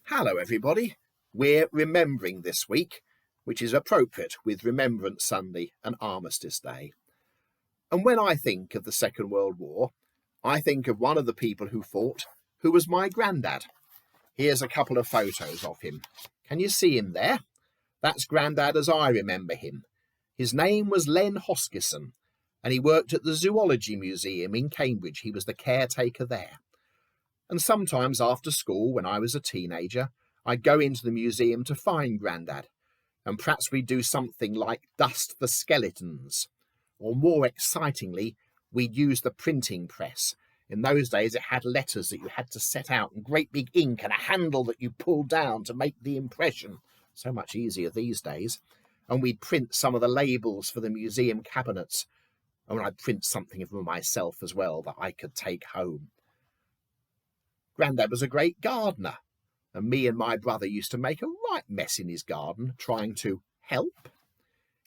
Hello everybody, we're remembering this week, which is appropriate with Remembrance Sunday and Armistice Day. And when I think of the Second World War, I think of one of the people who fought, who was my grandad. Here's a couple of photos of him. Can you see him there? That's Grandad as I remember him. His name was Len Hoskison, and he worked at the Zoology Museum in Cambridge. He was the caretaker there. And sometimes after school, when I was a teenager, I'd go into the museum to find Grandad, and perhaps we'd do something like dust the skeletons. Or more excitingly, we'd use the printing press. In those days, it had letters that you had to set out and great big ink and a handle that you pulled down to make the impression. So much easier these days. And we'd print some of the labels for the museum cabinets. And I'd print something of myself as well that I could take home. Grandad was a great gardener, and me and my brother used to make a right mess in his garden trying to help.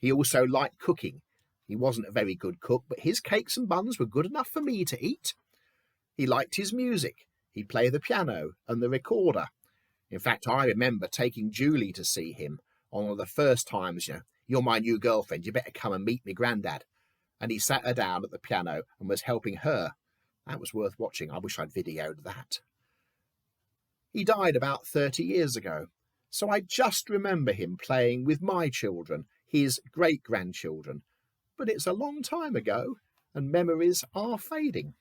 He also liked cooking. He wasn't a very good cook, but his cakes and buns were good enough for me to eat. He liked his music. He'd play the piano and the recorder. In fact, I remember taking Julie to see him on one of the first times, you're my new girlfriend, you better come and meet me Grandad. And he sat her down at the piano and was helping her. That was worth watching. I wish I'd videoed that. He died about 30 years ago, so I just remember him playing with my children, his great-grandchildren. But it's a long time ago, and memories are fading.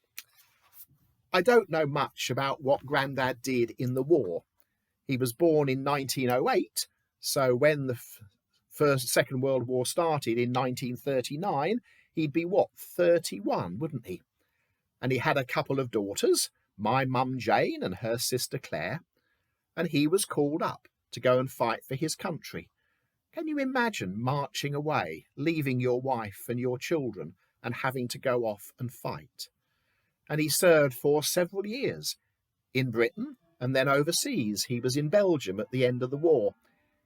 I don't know much about what Grandad did in the war. He was born in 1908, so when the Second World War started in 1939, he'd be, 31, wouldn't he? And he had a couple of daughters, my mum Jane and her sister Claire, and he was called up to go and fight for his country. Can you imagine marching away, leaving your wife and your children and having to go off and fight? And he served for several years in Britain and then overseas. He was in Belgium at the end of the war.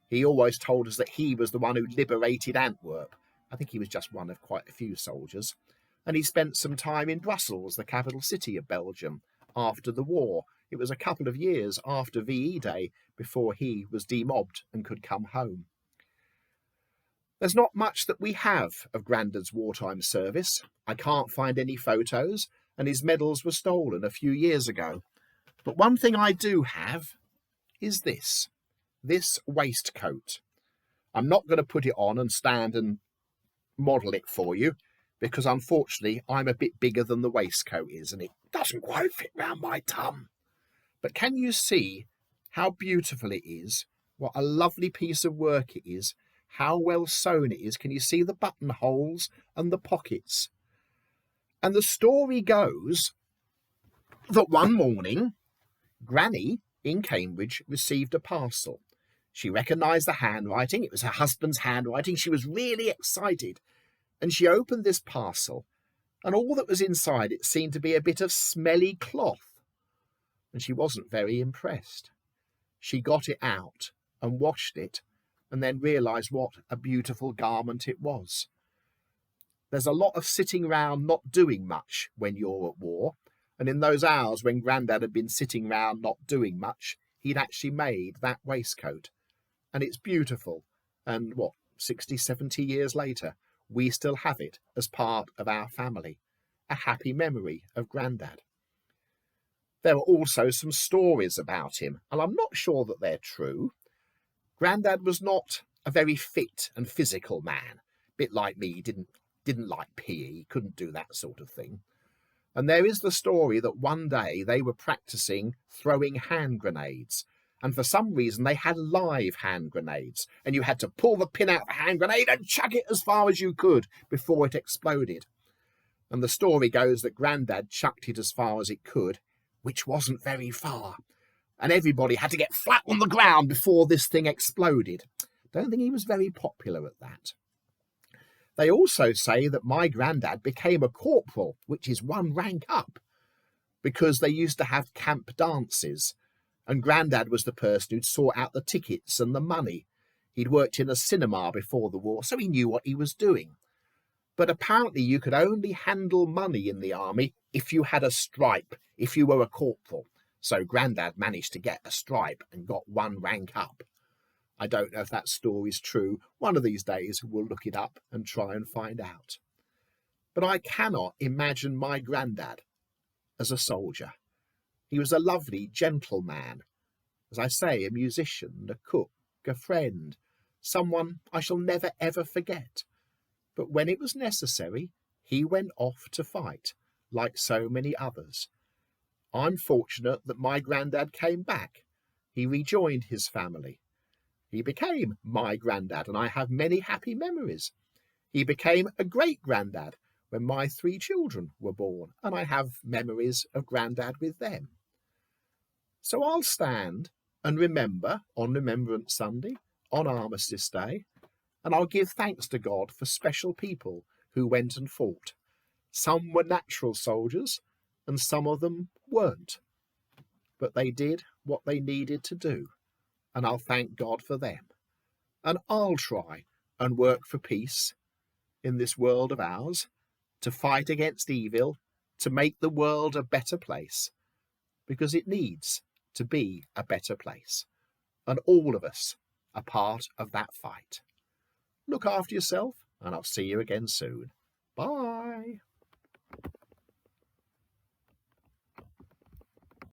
He always told us that he was the one who liberated Antwerp. I think he was just one of quite a few soldiers. And he spent some time in Brussels, the capital city of Belgium, after the war. It was a couple of years after VE Day before he was demobbed and could come home. There's not much that we have of Grandad's wartime service. I can't find any photos, and his medals were stolen a few years ago. But one thing I do have is this waistcoat. I'm not going to put it on and stand and model it for you, because unfortunately I'm a bit bigger than the waistcoat is, and it doesn't quite fit round my tum. But can you see how beautiful it is? What a lovely piece of work it is. How well sewn it is. Can you see the buttonholes and the pockets? And the story goes that one morning, Granny in Cambridge received a parcel. She recognised the handwriting. It was her husband's handwriting. She was really excited. And she opened this parcel, and all that was inside it seemed to be a bit of smelly cloth. And she wasn't very impressed. She got it out and washed it, and then realised what a beautiful garment it was. There's a lot of sitting round not doing much when you're at war, and in those hours when Grandad had been sitting round not doing much, he'd actually made that waistcoat. And it's beautiful, and 60, 70 years later, we still have it as part of our family, a happy memory of Grandad. There are also some stories about him, and I'm not sure that they're true. Grandad was not a very fit and physical man, a bit like me. He didn't like PE, he couldn't do that sort of thing. And there is the story that one day they were practicing throwing hand grenades, and for some reason they had live hand grenades, and you had to pull the pin out of the hand grenade and chuck it as far as you could before it exploded. And the story goes that Grandad chucked it as far as it could, which wasn't very far, and everybody had to get flat on the ground before this thing exploded. Don't think he was very popular at that. They also say that my Grandad became a corporal, which is one rank up, because they used to have camp dances, and Grandad was the person who'd sort out the tickets and the money. He'd worked in a cinema before the war, so he knew what he was doing. But apparently you could only handle money in the army if you had a stripe, if you were a corporal. So Grandad managed to get a stripe and got one rank up. I don't know if that story's true. One of these days we'll look it up and try and find out. But I cannot imagine my Grandad as a soldier. He was a lovely, gentle man. As I say, a musician, a cook, a friend, someone I shall never ever forget. But when it was necessary, he went off to fight, like so many others. I'm fortunate that my Grandad came back. He rejoined his family. He became my Grandad, and I have many happy memories. He became a great-Grandad when my 3 children were born, and I have memories of Grandad with them. So I'll stand and remember on Remembrance Sunday, on Armistice Day, and I'll give thanks to God for special people who went and fought. Some were natural soldiers, and some of them weren't. But they did what they needed to do, and I'll thank God for them. And I'll try and work for peace in this world of ours, to fight against evil, to make the world a better place, because it needs to be a better place. And all of us are part of that fight. Look after yourself, and I'll see you again soon. Bye.